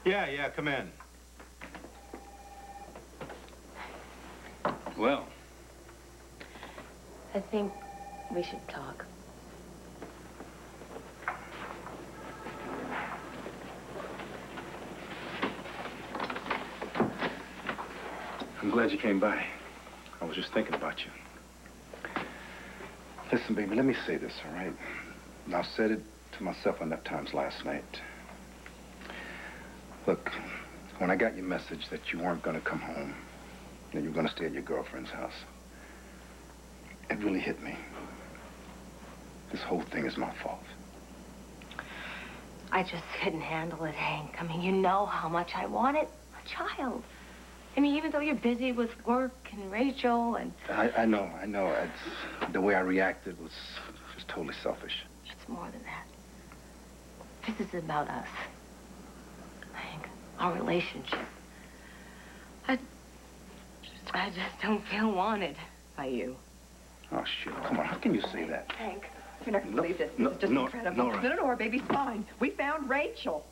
Yeah, come in. Well. I think we should talk. I'm glad you came by. I was just thinking about you. Listen, baby, let me say this, all right? And I said it to myself enough times last night. Look, when I got your message that you weren't going to come home, and you were going to stay at your girlfriend's house, it really hit me. This whole thing is my fault. I just couldn't handle it, Hank. I mean, you know how much I wanted a child. I mean, even though you're busy with work and Rachel and... I know. The way I reacted was just totally selfish. It's more than that. This is about us. Hank, our relationship. I just don't feel wanted by you. Oh, shit. Come on. How can you say that? Hank, you're not going to believe this. This is just incredible. Nora. No, baby's fine. We found Rachel.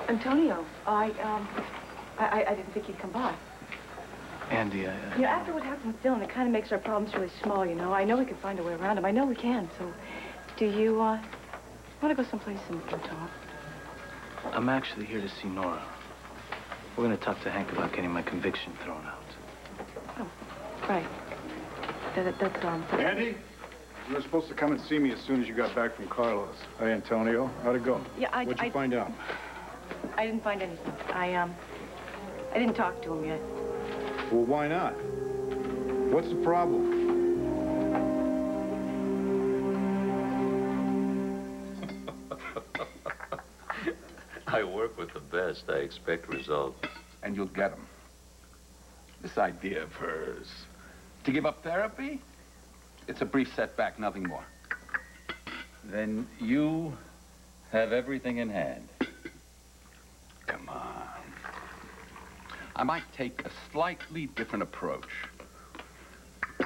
Antonio, I didn't think you'd come by. Andy, You know, after what happened with Dylan, it kind of makes our problems really small, you know. I know we can find a way around him. I know we can. So, do you, want to go someplace and talk? I'm actually here to see Nora. We're going to talk to Hank about getting my conviction thrown out. Oh, right. That's Andy, you were supposed to come and see me as soon as you got back from Carlos. Hi, Antonio. How'd it go? Yeah, What'd you find out? I didn't find anything. I didn't talk to him yet. Well, why not? What's the problem? I work with the best. I expect results. And you'll get them. This idea of hers, to give up therapy, it's a brief setback, nothing more. Then you have everything in hand. Come on. I might take a slightly different approach.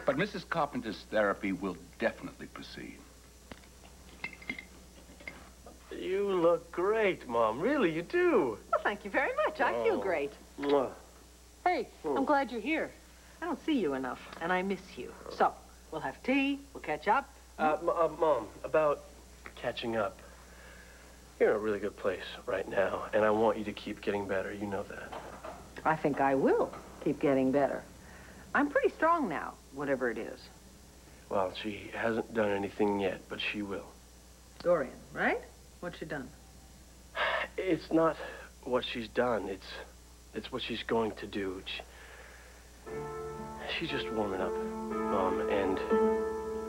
But Mrs. Carpenter's therapy will definitely proceed. You look great, Mom. Really, you do. Well, thank you very much. I feel great. Mwah. Hey, I'm glad you're here. I don't see you enough, and I miss you. So, we'll have tea, we'll catch up. Mom, about catching up. You're in a really good place right now, and I want you to keep getting better. You know that. I think I will keep getting better. I'm pretty strong now, whatever it is. Well, she hasn't done anything yet, but she will. Dorian, right? What's she done? It's not what she's done. It's what she's going to do. She's just warming up, Mom, and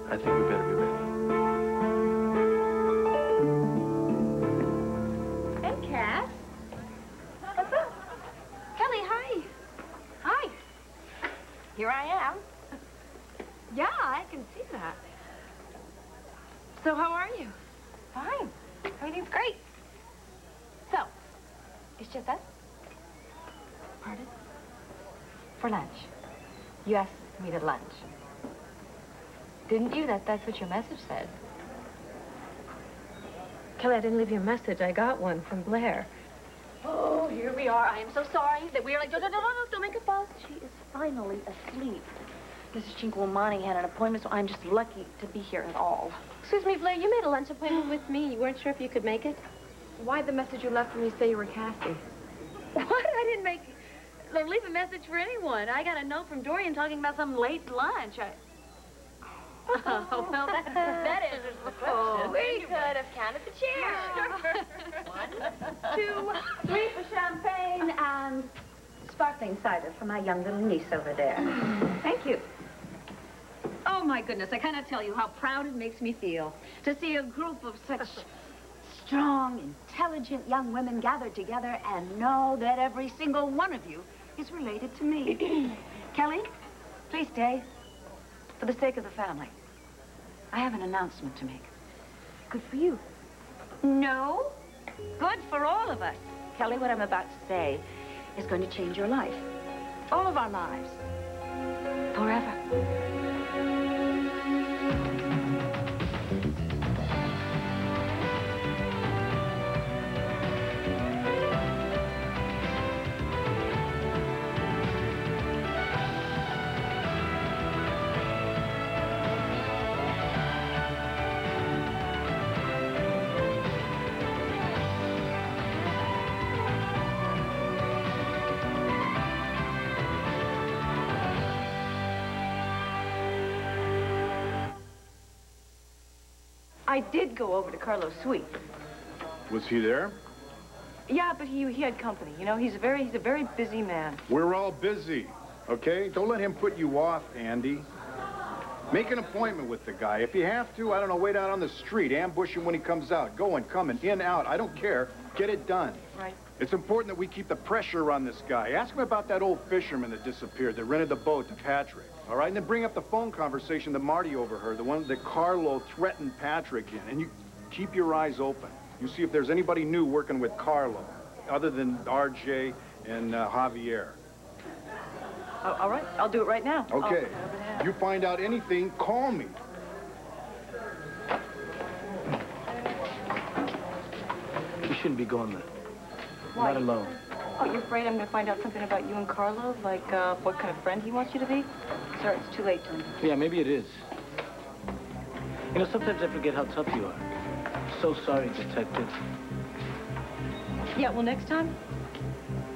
I think we better be ready. Hey, Cass. What's up? Kelly, hi. Hi. Here I am. Yeah, I can see that. So how are you? Fine. Everything's great. So, it's just us? Pardon? For lunch. You asked me to lunch. Didn't you? That's what your message said. Kelly, I didn't leave you a message. I got one from Blair. Oh, here we are. I am so sorry that we are like, no, don't make a fuss. She is finally asleep. Mrs. Chinquamani had an appointment, so I'm just lucky to be here at all. Excuse me, Blair, you made a lunch appointment with me. You weren't sure if you could make it? Why'd the message you left for me say you were Kathy? What? I didn't leave a message for anyone. I got a note from Dorian talking about some late lunch. Oh, well, that answers the question. Oh, we could have counted the chairs. 1, 2, 3 for champagne and sparkling cider for my young little niece over there. Thank you. Oh, my goodness, I cannot tell you how proud it makes me feel to see a group of such strong, intelligent young women gathered together and know that every single one of you is related to me. Kelly, please stay. For the sake of the family, I have an announcement to make. Good for you. No, good for all of us. Kelly, what I'm about to say is going to change your life. All of our lives. Forever. I did go over to Carlos' suite. Was he there? Yeah, but he had company. You know, he's a very busy man. We're all busy, okay? Don't let him put you off, Andy. Make an appointment with the guy. If you have to, I don't know, wait out on the street, ambush him when he comes out. Going, coming, in, out, I don't care. Get it done. Right. It's important that we keep the pressure on this guy. Ask him about that old fisherman that disappeared, that rented the boat to Patrick. All right, and then bring up the phone conversation that Marty overheard, the one that Carlo threatened Patrick in. And you keep your eyes open. You see if there's anybody new working with Carlo, other than RJ and Javier. All right, I'll do it right now. Okay. You find out anything, call me. You shouldn't be going there. Why? Not alone. Oh, you're afraid I'm going to find out something about you and Carlo? Like, what kind of friend he wants you to be? Sir, it's too late, Tony. Yeah, maybe it is. You know, sometimes I forget how tough you are. So sorry, Detective. Yeah, well, next time,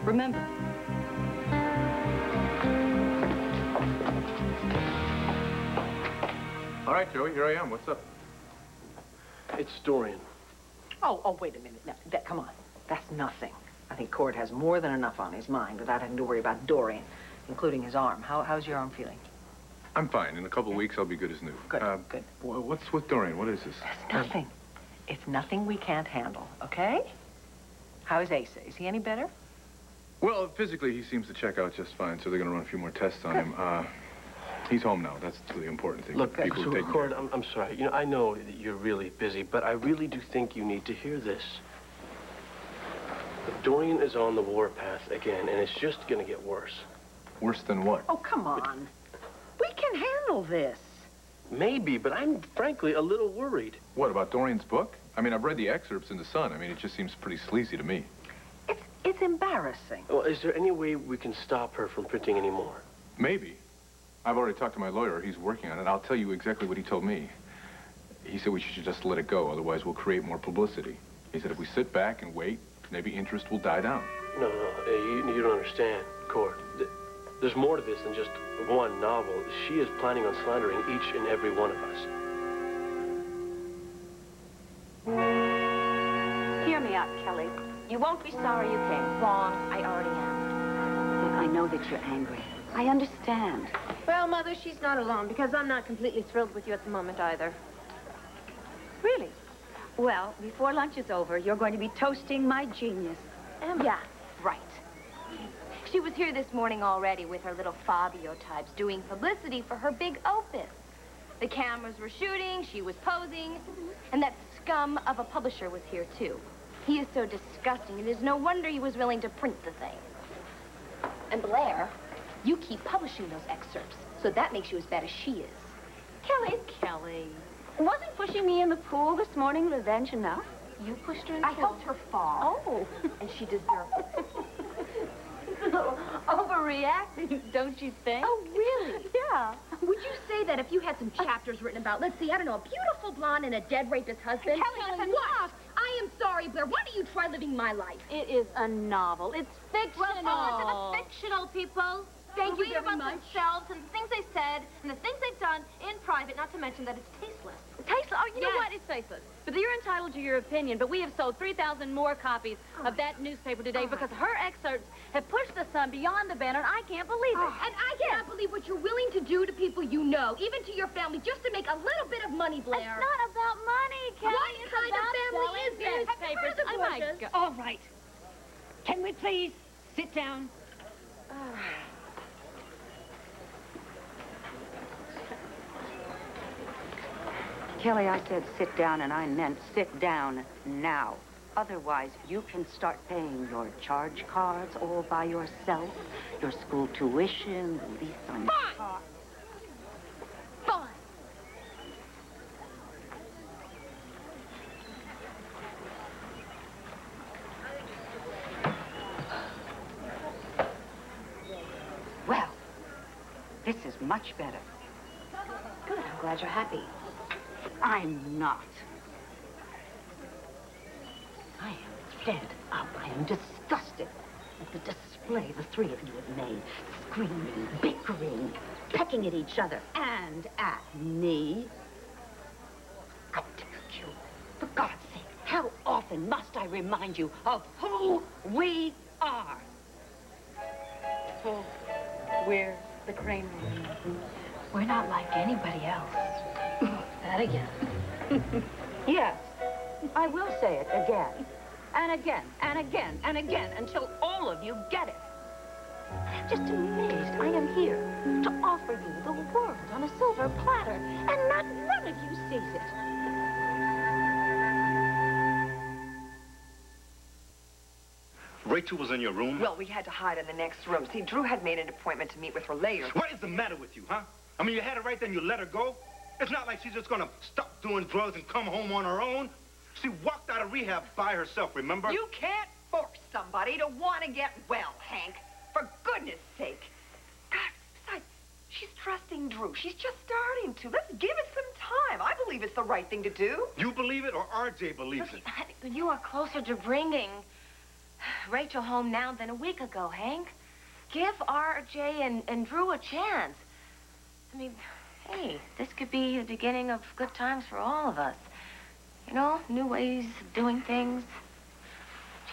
remember. All right, Joey, here I am. What's up? It's Dorian. Oh, wait a minute. Now, come on. That's nothing. I think Cord has more than enough on his mind without having to worry about Dorian, including his arm. How's your arm feeling? I'm fine. In a couple of weeks, I'll be good as new. Good, good. What's with Dorian? What is this? It's nothing. It's nothing we can't handle, okay? How is Asa? Is he any better? Well, physically, he seems to check out just fine, so they're going to run a few more tests on him. He's home now. That's the important thing. Look, People so, take Cord, I'm sorry. You know, I know that you're really busy, but I really do think you need to hear this. Dorian is on the warpath again, and it's just going to get worse. Worse than what? Oh, come on. We can handle this. Maybe, but I'm frankly a little worried. What, about Dorian's book? I mean, I've read the excerpts in The Sun. I mean, it just seems pretty sleazy to me. It's embarrassing. Well, is there any way we can stop her from printing any more? Maybe. I've already talked to my lawyer. He's working on it. I'll tell you exactly what he told me. He said we should just let it go, otherwise we'll create more publicity. He said if we sit back and wait, maybe interest will die down. No, you don't understand, Cord. There's more to this than just one novel. She is planning on slandering each and every one of us. Hear me out, Kelly. You won't be sorry you came. Wrong. I already am. Look, I know that you're angry. I understand. Well, Mother, she's not alone, because I'm not completely thrilled with you at the moment either. Really? Well, before lunch is over, you're going to be toasting my genius. Yeah, right. She was here this morning already with her little Fabio types doing publicity for her big opus. The cameras were shooting, she was posing, and that scum of a publisher was here, too. He is so disgusting, it is no wonder he was willing to print the thing. And Blair, you keep publishing those excerpts, so that makes you as bad as she is. Kelly. Wasn't pushing me in the pool this morning revenge enough? You pushed her in the I pool. helped her fall. Oh, and she deserved it. Overreacting, don't you think? Oh, really? Yeah. Would you say that if you had some chapters written about, let's see, I don't know, a beautiful blonde and a dead rapist husband? Kelly, what? I am sorry, Blair. Why don't you try living my life? It is a novel. It's fictional. Well, to the fictional people. Thank you Read very about much. themselves and the things they said and the things they've done in private, not to mention that it's tasteless. Tasteless? Oh, you know Yes. what? It's tasteless. But you're entitled to your opinion. But we have sold 3,000 more copies of that newspaper today because her excerpts have pushed the Sun beyond the banner, and I can't believe it. And I cannot believe what you're willing to do to people you know, even to your family, just to make a little bit of money, Blair. It's not about money, Kelly. What It's kind of about family selling is this? Have you heard of the newspapers. Oh, my Bushes? God. All right. Can we please sit down? Kelly, I said sit down, and I meant sit down now. Otherwise, you can start paying your charge cards all by yourself, your school tuition, the lease on your car. Fine. Well, this is much better. Good, I'm glad you're happy. I'm not. I am fed up. I am disgusted at the display the three of you have made. Screaming, bickering, pecking at each other, and at me. I dare you. For God's sake, how often must I remind you of who we are? Oh, we're the Crane woman. We're not like anybody else. That again. Yes, I will say it again, and again, and again, and again, until all of you get it. I'm just amazed I am here to offer you the world on a silver platter, and not one of you sees it. Rachel was in your room? Well, we had to hide in the next room. See, Drew had made an appointment to meet with her later. What is the matter with you, huh? I mean, you had her right there and you let her go? It's not like she's just gonna stop doing drugs and come home on her own. She walked out of rehab by herself, remember? You can't force somebody to want to get well, Hank. For goodness sake. God, besides, she's trusting Drew. She's just starting to. Let's give it some time. I believe it's the right thing to do. You believe it or RJ believes it? You are closer to bringing Rachel home now than a week ago, Hank. Give RJ and Drew a chance. I mean, hey, this could be the beginning of good times for all of us. You know, new ways of doing things,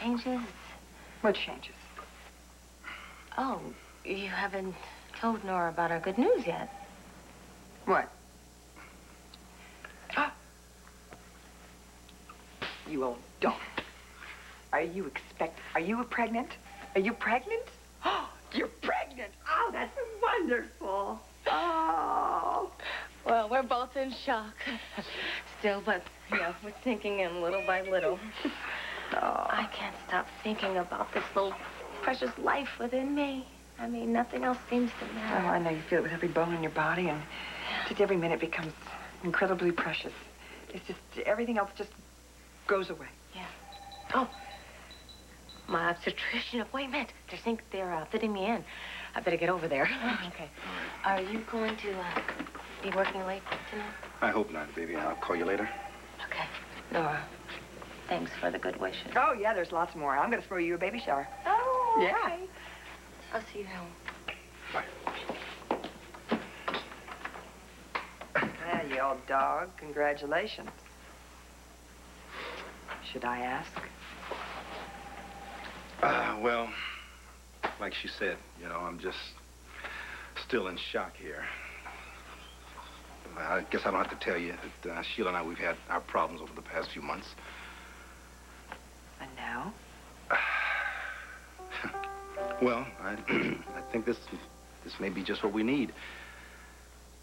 changes. What changes? Oh, you haven't told Nora about our good news yet. What? You old dog. Are you pregnant? Are you pregnant? Oh, you're pregnant. Oh, that's wonderful. Oh. Well, we're both in shock. Still, but, you know, we're sinking in little by little. Oh. I can't stop thinking about this little precious life within me. I mean, nothing else seems to matter. Oh, I know you feel it with every bone in your body, and just every minute becomes incredibly precious. It's just, everything else just goes away. Yeah. Oh, my obstetrician appointment. They're fitting me in. I better get over there. Okay. Are you going to be working late tonight? I hope not, baby. I'll call you later. Okay. Nora, thanks for the good wishes. Oh, yeah, there's lots more. I'm going to throw you a baby shower. Oh, yeah. Okay. I'll see you home. Bye. Ah, you old dog. Congratulations. Should I ask? Well, like she said, you know, I'm just still in shock here. I guess I don't have to tell you that Sheila and I, we've had our problems over the past few months. And now? Well, I think this may be just what we need.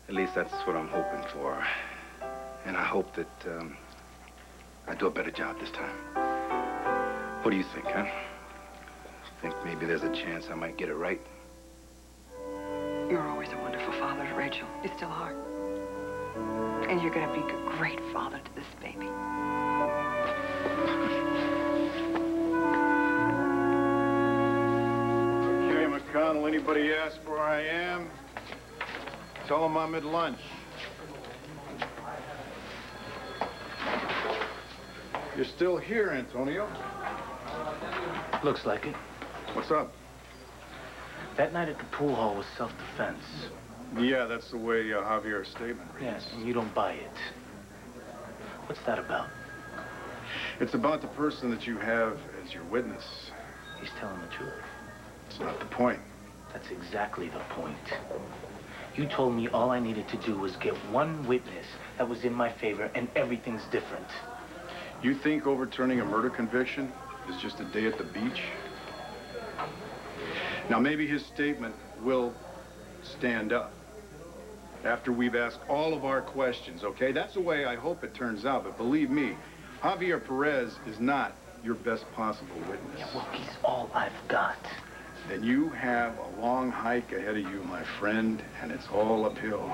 At least that's what I'm hoping for. And I hope that I do a better job this time. What do you think, huh? Think maybe there's a chance I might get it right? You're always a wonderful father to Rachel. You still are. And you're going to be a great father to this baby. Okay, McConnell, anybody ask where I am? Tell them I'm at lunch. You're still here, Antonio. Looks like it. What's up? That night at the pool hall was self-defense. Yeah, that's the way Javier's statement reads. Yes, and you don't buy it. What's that about? It's about the person that you have as your witness. He's telling the truth. It's not the point. That's exactly the point. You told me all I needed to do was get one witness that was in my favor, and everything's different. You think overturning a murder conviction is just a day at the beach? Now, maybe his statement will stand up after we've asked all of our questions, okay? That's the way I hope it turns out, but believe me, Javier Perez is not your best possible witness. Yeah, well, he's all I've got. Then you have a long hike ahead of you, my friend, and it's all uphill.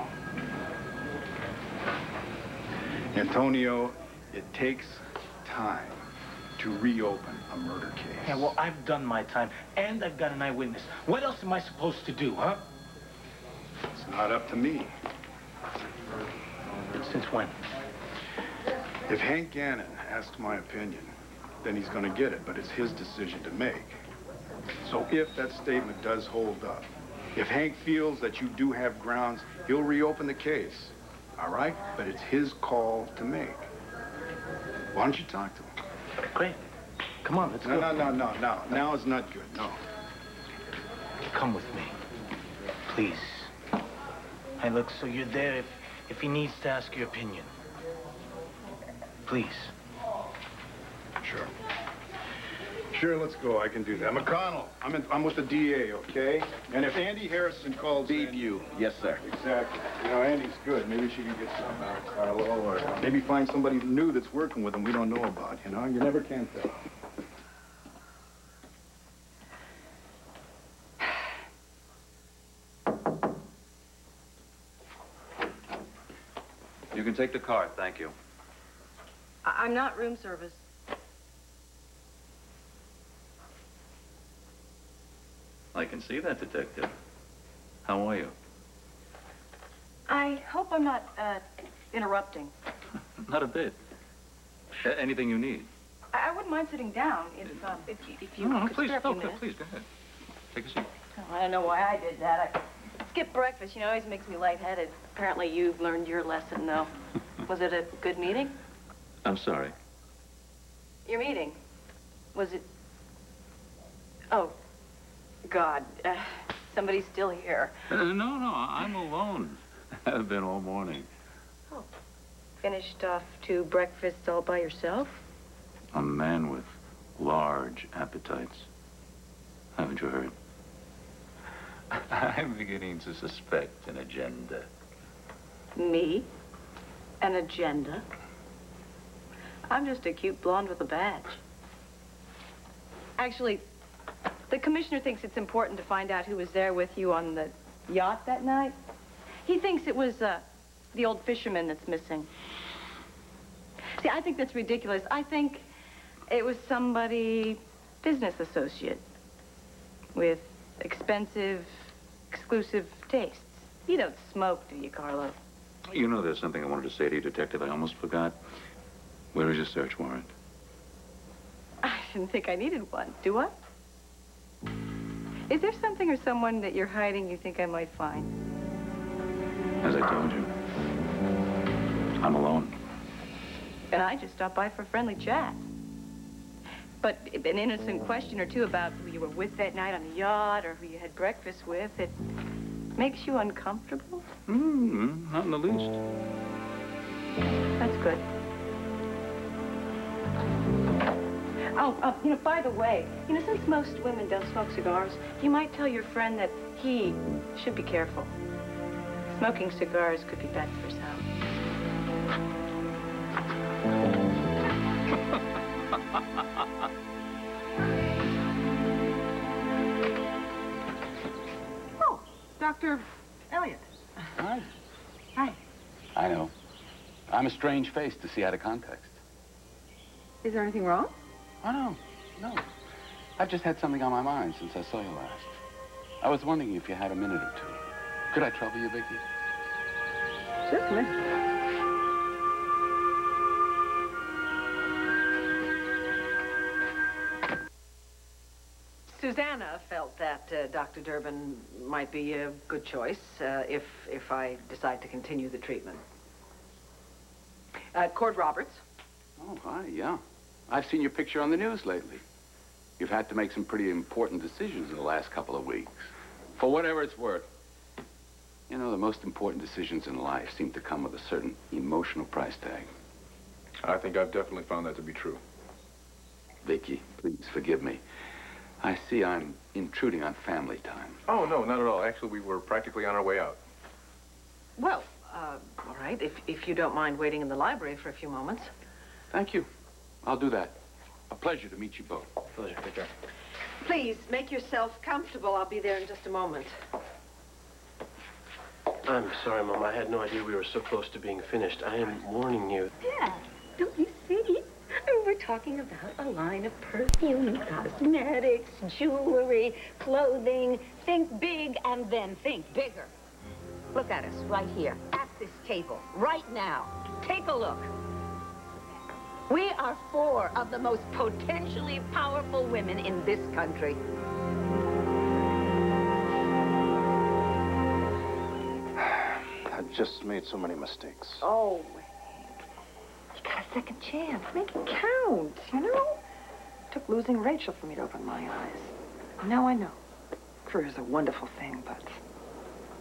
Antonio, it takes time to reopen a murder case. Yeah, well, I've done my time, and I've got an eyewitness. What else am I supposed to do, huh? It's not up to me. Since when? If Hank Gannon asks my opinion, then he's going to get it, but it's his decision to make. So if that statement does hold up, if Hank feels that you do have grounds, he'll reopen the case, all right? But it's his call to make. Why don't you talk to him? Great. Come on, let's go. No. Now is not good, no. Come with me, please. Hey, look, so you're there if he needs to ask your opinion. Please. Sure. Sure, let's go. I can do that. McConnell, I'm with the DA, okay? And if Andy Harrison calls Debut. Yes, sir. Exactly. You know, Andy's good. Maybe she can get something out of Carlo, or maybe find somebody new that's working with him we don't know about, you know? You never can tell. You can take the car, thank you. I'm not room service. I can see that, Detective. How are you? I hope I'm not, interrupting. Not a bit. Anything you need? I wouldn't mind sitting down if you No, could please, spare a few minutes. please, go ahead. Take a seat. Oh, I don't know why I did that. I skipped breakfast. You know, it always makes me lightheaded. Apparently you've learned your lesson, though. Was it a good meeting? I'm sorry. Your meeting? Was it... Oh, God. Somebody's still here. No, I'm alone. I've been all morning. Oh. Finished off 2 breakfasts all by yourself? A man with large appetites. Haven't you heard? I'm beginning to suspect an agenda. Me? An agenda? I'm just a cute blonde with a badge. Actually, the commissioner thinks it's important to find out who was there with you on the yacht that night. He thinks it was the old fisherman that's missing. See, I think that's ridiculous. I think it was somebody, business associate, with expensive, exclusive tastes. You don't smoke, do you, Carlo? You know, there's something I wanted to say to you, Detective. I almost forgot. Where is your search warrant? I didn't think I needed one, do I? Is there something or someone that you're hiding you think I might find? As I told you, I'm alone. And I just stopped by for a friendly chat. But an innocent question or two about who you were with that night on the yacht or who you had breakfast with, it makes you uncomfortable? Not in the least. That's good. Oh, you know, by the way, you know, since most women don't smoke cigars, you might tell your friend that he should be careful. Smoking cigars could be bad for his health. Oh, Dr. Elliot. Hi. Hi. I know. I'm a strange face to see out of context. Is there anything wrong? Oh, no. I've just had something on my mind since I saw you last. I was wondering if you had a minute or two. Could I trouble you, Vicki? Certainly. Susanna felt that Dr. Durbin might be a good choice if I decide to continue the treatment. Cord Roberts. Oh, hi, yeah. I've seen your picture on the news lately. You've had to make some pretty important decisions in the last couple of weeks. For whatever it's worth. You know, the most important decisions in life seem to come with a certain emotional price tag. I think I've definitely found that to be true. Vicki, please forgive me. I see I'm intruding on family time. Oh, no, not at all. Actually, we were practically on our way out. Well, all right, if you don't mind waiting in the library for a few moments. Thank you. I'll do that. A pleasure to meet you both. Pleasure. Take care. Please, make yourself comfortable. I'll be there in just a moment. I'm sorry, Mom. I had no idea we were so close to being finished. I am warning you. Yeah, don't you see? We're talking about a line of perfume, cosmetics, jewelry, clothing. Think big and then think bigger. Look at us right here, at this table, right now. Take a look. We are 4 of the most potentially powerful women in this country. I've just made so many mistakes. Oh, you got a second chance. Make it count, you know? It took losing Rachel for me to open my eyes. Now I know. Career's a wonderful thing, but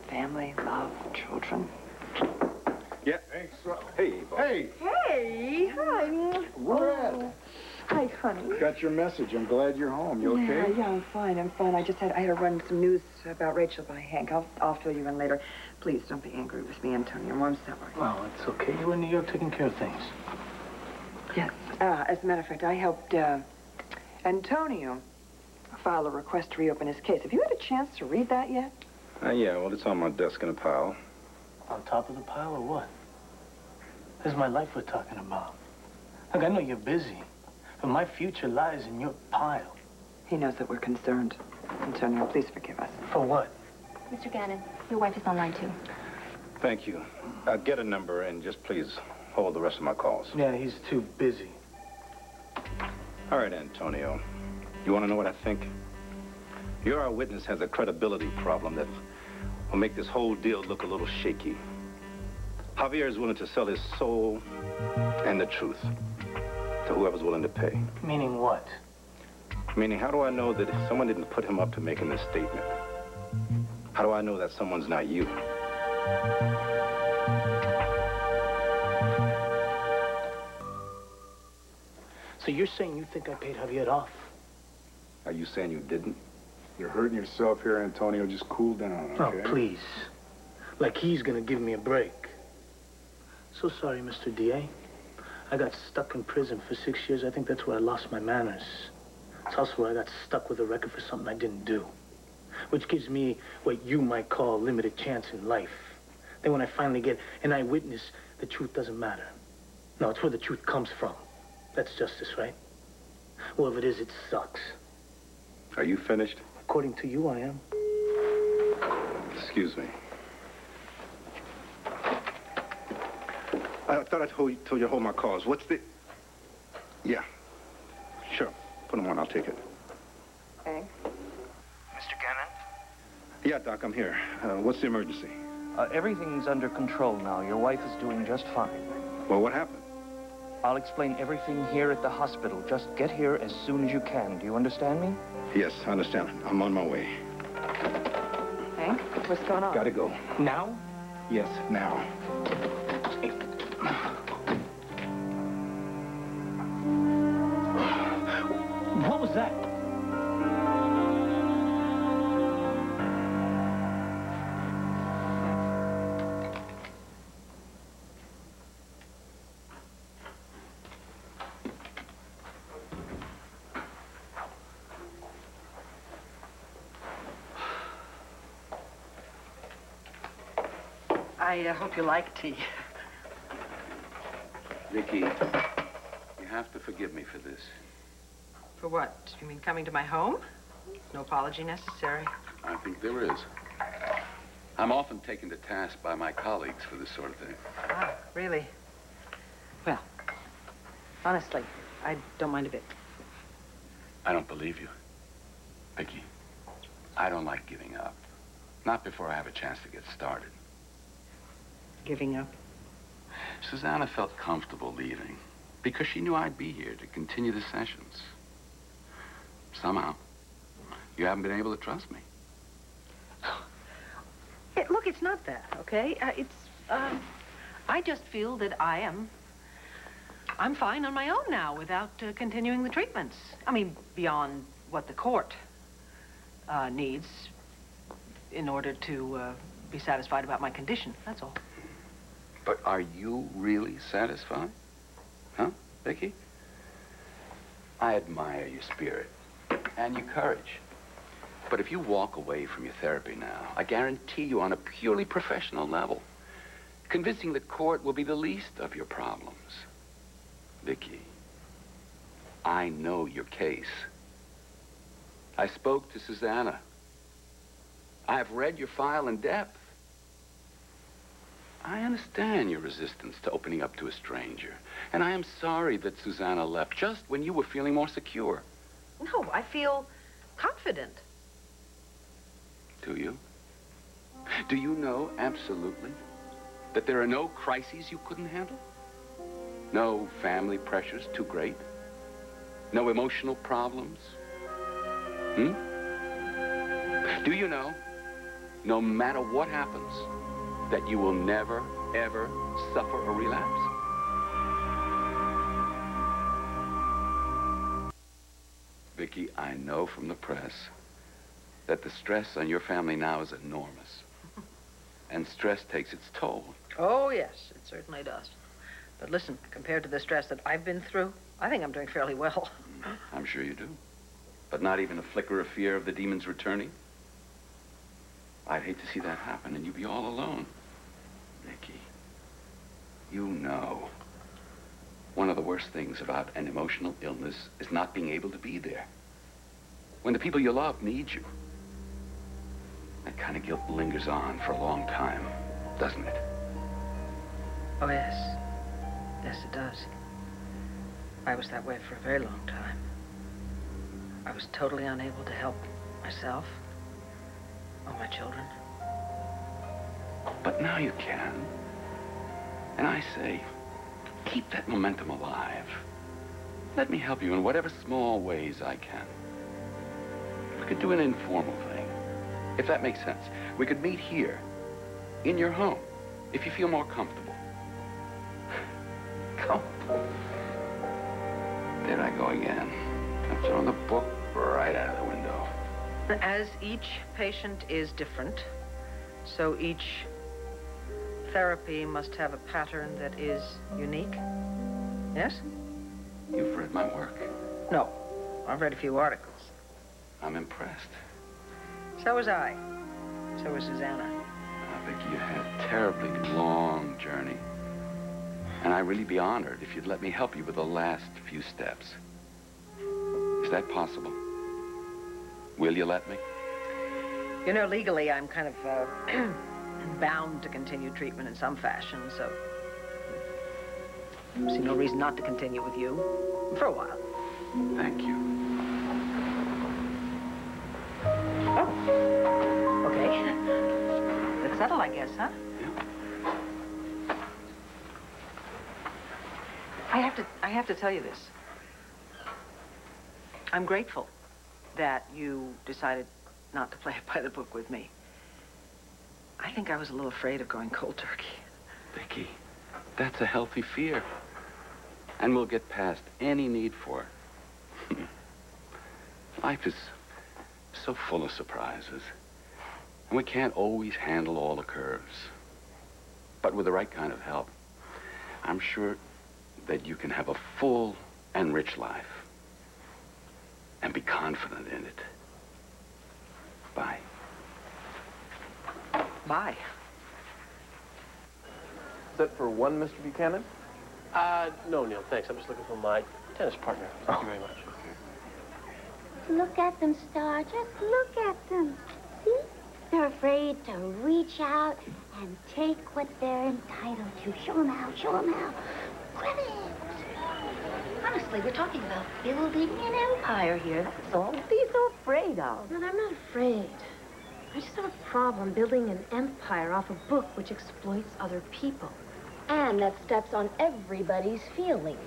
family, love, children. Yeah. Thanks. Hey, boss. Hey, Hey, hi. Red. Hi, honey. Got your message. I'm glad you're home. You okay? Yeah, I'm fine. I had to run some news about Rachel by Hank. I'll fill you in later. Please don't be angry with me, Antonio. I'm sorry. Well, it's okay. You were in New York taking care of things. Yes. As a matter of fact, I helped Antonio file a request to reopen his case. Have you had a chance to read that yet? Yeah, well, it's on my desk in a pile. On top of the pile or what? This is my life we're talking about. Look, I know you're busy, but my future lies in your pile. He knows that we're concerned. Antonio, please forgive us. For what? Mr. Gannon, your wife is online, too. Thank you. Get a number and just please hold the rest of my calls. Yeah, he's too busy. All right, Antonio. You want to know what I think? Your eyewitness has a credibility problem that will make this whole deal look a little shaky. Javier is willing to sell his soul and the truth to whoever's willing to pay. Meaning what? Meaning, how do I know that someone didn't put him up to making this statement? How do I know that someone's not you? So you're saying you think I paid Javier off? Are you saying you didn't? You're hurting yourself here, Antonio. Just cool down, okay? Oh, please. Like he's gonna give me a break. So sorry, Mr. DA. I got stuck in prison for 6 years. I think that's where I lost my manners. It's also where I got stuck with a record for something I didn't do. Which gives me what you might call limited chance in life. Then when I finally get an eyewitness, the truth doesn't matter. No, it's where the truth comes from. That's justice, right? Whoever it is, it sucks. Are you finished? According to you, I am. Excuse me. I thought I told you to hold my calls. What's the... Yeah. Sure. Put them on. I'll take it. Hank? Mr. Gannon? Yeah, Doc, I'm here. What's the emergency? Everything's under control now. Your wife is doing just fine. Well, what happened? I'll explain everything here at the hospital. Just get here as soon as you can. Do you understand me? Yes, I understand. I'm on my way. Hank, what's going on? Gotta go. Now? Yes, now. What was that? I hope you like tea. Vicky, you have to forgive me for this. For what? You mean coming to my home? No apology necessary. I think there is. I'm often taken to task by my colleagues for this sort of thing. Ah, really? Well, honestly, I don't mind a bit. I don't believe you. Vicky, I don't like giving up. Not before I have a chance to get started. Giving up? Susanna felt comfortable leaving because she knew I'd be here to continue the sessions. Somehow, you haven't been able to trust me. Look, it's not that, okay? I just feel that I'm fine on my own now without continuing the treatments. I mean, beyond what the court needs in order to be satisfied about my condition, that's all. But are you really satisfied? Huh, Vicky? I admire your spirit and your courage. But if you walk away from your therapy now, I guarantee you on a purely professional level, convincing the court will be the least of your problems. Vicky, I know your case. I spoke to Susanna. I have read your file in depth. I understand your resistance to opening up to a stranger. And I am sorry that Susanna left just when you were feeling more secure. No, I feel confident. Do you? Do you know absolutely that there are no crises you couldn't handle? No family pressures too great? No emotional problems? Do you know, no matter what happens, that you will never, ever suffer a relapse? Vicky, I know from the press that the stress on your family now is enormous. And stress takes its toll. Oh, yes, it certainly does. But listen, compared to the stress that I've been through, I think I'm doing fairly well. I'm sure you do. But not even a flicker of fear of the demons returning? I'd hate to see that happen and you'd be all alone. Vicky, you know, one of the worst things about an emotional illness is not being able to be there. When the people you love need you. That kind of guilt lingers on for a long time, doesn't it? Oh, yes. Yes, it does. I was that way for a very long time. I was totally unable to help myself or my children. But now you can. And I say, keep that momentum alive. Let me help you in whatever small ways I can. We could do an informal thing, if that makes sense. We could meet here, in your home, if you feel more comfortable. Come. There I go again. I'm throwing the book right out of the window. As each patient is different, so each therapy must have a pattern that is unique. Yes? You've read my work. No. I've read a few articles. I'm impressed. So was I. So was Susanna. I think you had a terribly long journey. And I'd really be honored if you'd let me help you with the last few steps. Is that possible? Will you let me? You know, legally, I'm kind of bound to continue treatment in some fashion, so I see no reason not to continue with you for a while. Thank you. Oh, okay. That's settled, I guess, huh? Yeah. I have to tell you this. I'm grateful that you decided not to play it by the book with me. I think I was a little afraid of going cold turkey. Vicky, that's a healthy fear. And we'll get past any need for it. Life is so full of surprises. And we can't always handle all the curves. But with the right kind of help, I'm sure that you can have a full and rich life. And be confident in it. Bye. Bye. Is that for one, Mr. Buchanan? No, Neil, thanks. I'm just looking for my tennis partner. Thank you very much. Look at them, Star. Just look at them. See? They're afraid to reach out and take what they're entitled to. Show them how. Show them how. Grab it. Honestly, we're talking about building an empire here. That's all. What are you so afraid of? No, I'm not afraid. I just have a problem building an empire off a book which exploits other people. And that steps on everybody's feelings.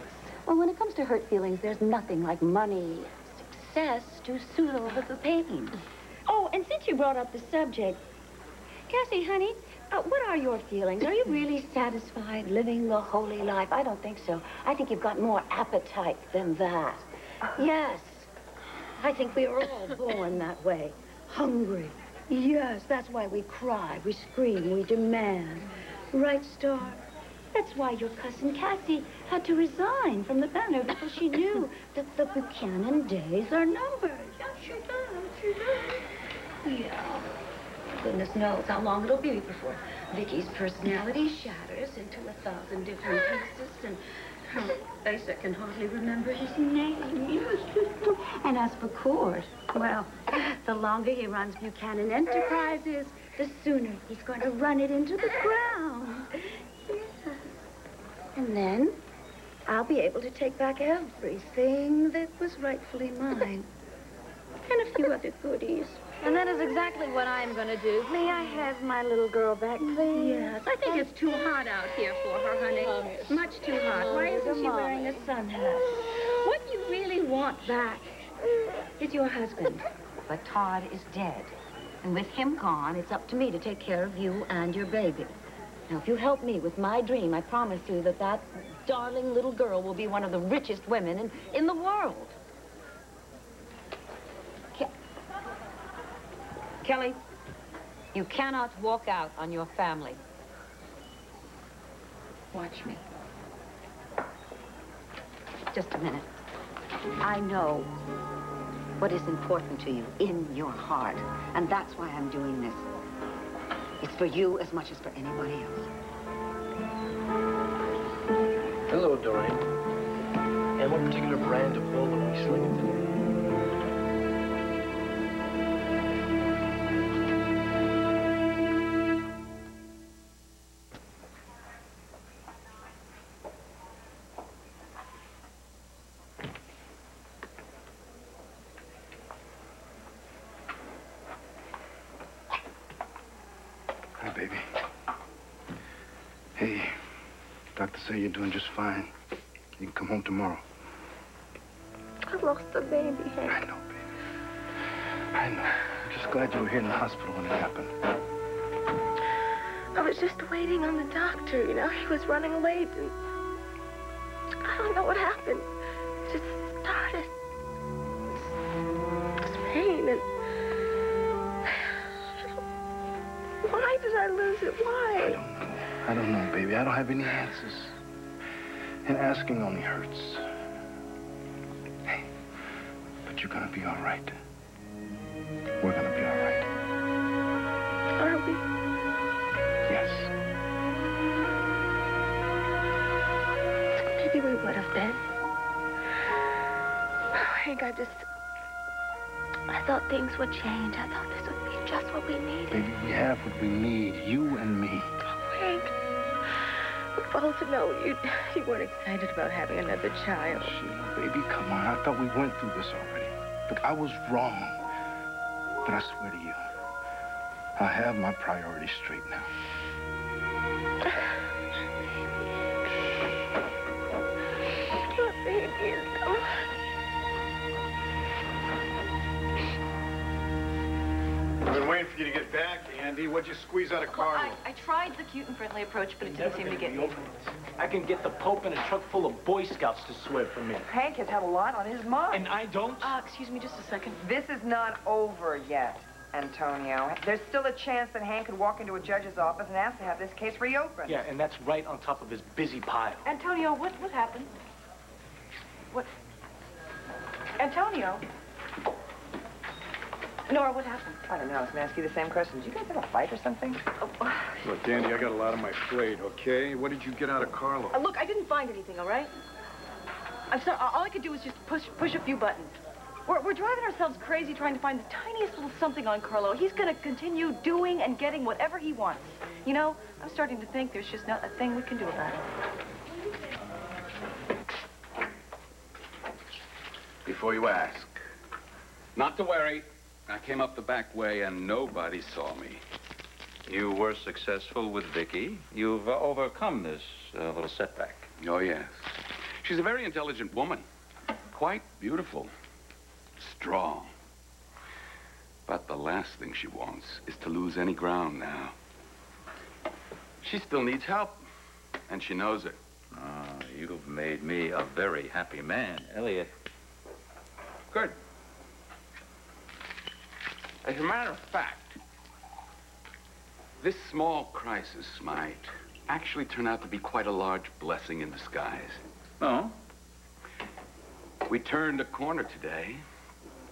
Well, when it comes to hurt feelings, there's nothing like money, success to soothe over the pain. Oh, and since you brought up the subject, Cassie, honey, what are your feelings? Are you really satisfied living the holy life? I don't think so. I think you've got more appetite than that. Yes. I think we are all born that way. Hungry. Yes, that's why we cry, we scream, we demand. Right, Star? That's why your cousin Cassie had to resign from the banner, because she knew that the Buchanan days are numbered. Yeah, she does. She does. Yeah. Goodness knows how long it'll be before Vicky's personality shatters into 1,000 different pieces, and Asa can hardly remember his name. And as for Cord, well, the longer he runs Buchanan Enterprises, the sooner he's going to run it into the ground. Yes. And then I'll be able to take back everything that was rightfully mine. And a few other goodies. And that is exactly what I'm going to do. May I have my little girl back, please? Yes, I think it's too hot out here for her, honey. Much too hot. Why isn't she wearing a sun hat? What you really want back is your husband. But Todd is dead. And with him gone, it's up to me to take care of you and your baby. Now, if you help me with my dream, I promise you that that darling little girl will be one of the richest women in the world. Kelly, you cannot walk out on your family. Watch me. Just a minute. I know what is important to you in your heart, and that's why I'm doing this. It's for you as much as for anybody else. Hello, Doreen. And what particular brand of bullet are we slinging today? Hi, baby. Hey, doctor say you're doing just fine. You can come home tomorrow. I lost the baby, Hank. I know, baby. I know. I'm just glad you were here in the hospital when it happened. I was just waiting on the doctor, you know. He was running late, and I don't know what happened. It just started. This pain, and why did I lose it? Why? I don't know. I don't know, baby. I don't have any answers. And asking only hurts. Hey, but you're gonna be all right. We're gonna be all right. Are we? Yes. Maybe we would have been. Oh, Hank, I thought things would change. I thought this would be just what we needed. Baby, we have what we need. You and me. Oh, Hank. We both know you weren't excited about having another child. Sheila, baby, come on. I thought we went through this already. Look, I was wrong. But I swear to you, I have my priorities straight now. Your baby is gone. I've been waiting for you to get back, Andy. What'd you squeeze out of Carlo? I tried the cute and friendly approach, but it didn't seem to get me. I can get the Pope in a truck full of Boy Scouts to swear for me. Hank has had a lot on his mind. And I don't? Excuse me just a second. This is not over yet, Antonio. There's still a chance that Hank could walk into a judge's office and ask to have this case reopened. Yeah, and that's right on top of his busy pile. Antonio, what happened? What? Antonio? Nora, what happened? I don't know. I was going to ask you the same question. Did you guys have a fight or something? Look, Andy, I got a lot on my plate, okay? What did you get out of Carlo? Look, I didn't find anything, all right? I'm sorry. All I could do was just push a few buttons. We're driving ourselves crazy trying to find the tiniest little something on Carlo. He's going to continue doing and getting whatever he wants. You know, I'm starting to think there's just not a thing we can do about it. Before you ask, not to worry. I came up the back way and nobody saw me. You were successful with Vicky. You've overcome this little setback. Oh, yes. She's a very intelligent woman. Quite beautiful. Strong. But the last thing she wants is to lose any ground now. She still needs help, and she knows it. You've made me a very happy man, Elliot. Good. As a matter of fact, this small crisis might actually turn out to be quite a large blessing in disguise. Oh? We turned a corner today,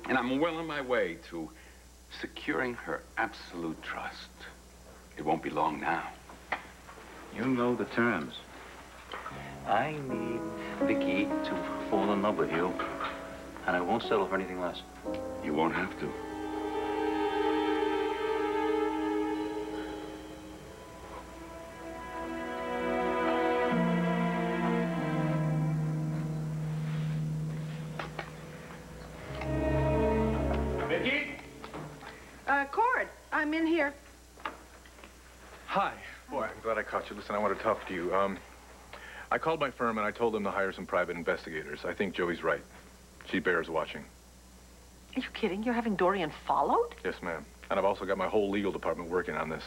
and I'm well on my way to securing her absolute trust. It won't be long now. You know the terms. I need Vicky to fall in love with you, and I won't settle for anything less. You won't have to. Cord, I'm in here. Hi. Boy, I'm glad I caught you. Listen, I want to talk to you. I called my firm and I told them to hire some private investigators. I think Joey's right. She bears watching. Are you kidding? You're having Dorian followed? Yes, ma'am. And I've also got my whole legal department working on this.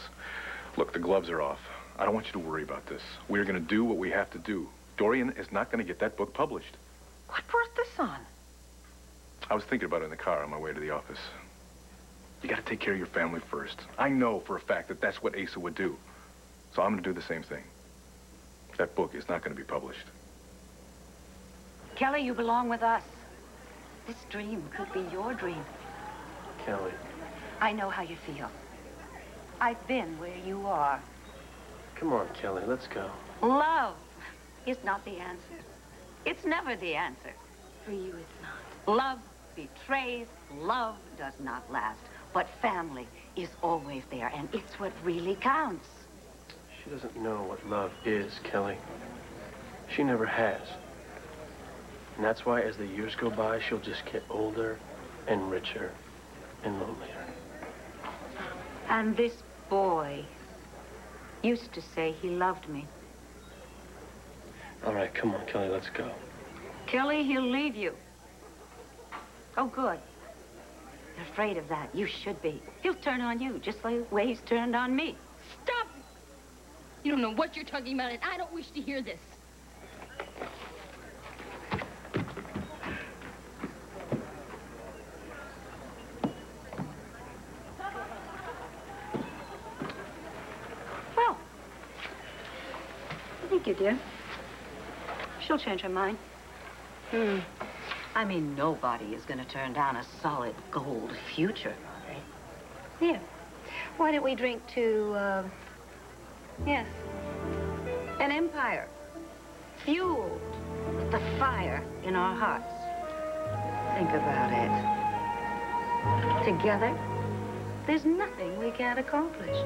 Look, the gloves are off. I don't want you to worry about this. We're going to do what we have to do. Dorian is not going to get that book published. What brought this on? I was thinking about it in the car on my way to the office. You got to take care of your family first. I know for a fact that that's what Asa would do. So I'm going to do the same thing. That book is not going to be published. Kelly, you belong with us. This dream could be your dream. Kelly. I know how you feel. I've been where you are. Come on, Kelly, let's go. Love is not the answer. It's never the answer. For you, it's not. Love betrays. Love does not last. But family is always there, and it's what really counts. She doesn't know what love is, Kelly. She never has. And that's why as the years go by, she'll just get older and richer and lonelier. And this boy used to say he loved me. All right, come on, Kelly, let's go. Kelly, he'll leave you. Oh, good. You're afraid of that. You should be. He'll turn on you, just like the way he's turned on me. Stop! You don't know what you're talking about, and I don't wish to hear this. Well, thank you, dear. She'll change her mind. I mean, nobody is going to turn down a solid gold future. Here. Why don't we drink to, yes, An empire fueled with the fire in our hearts. Think about it. Together, there's nothing we can't accomplish.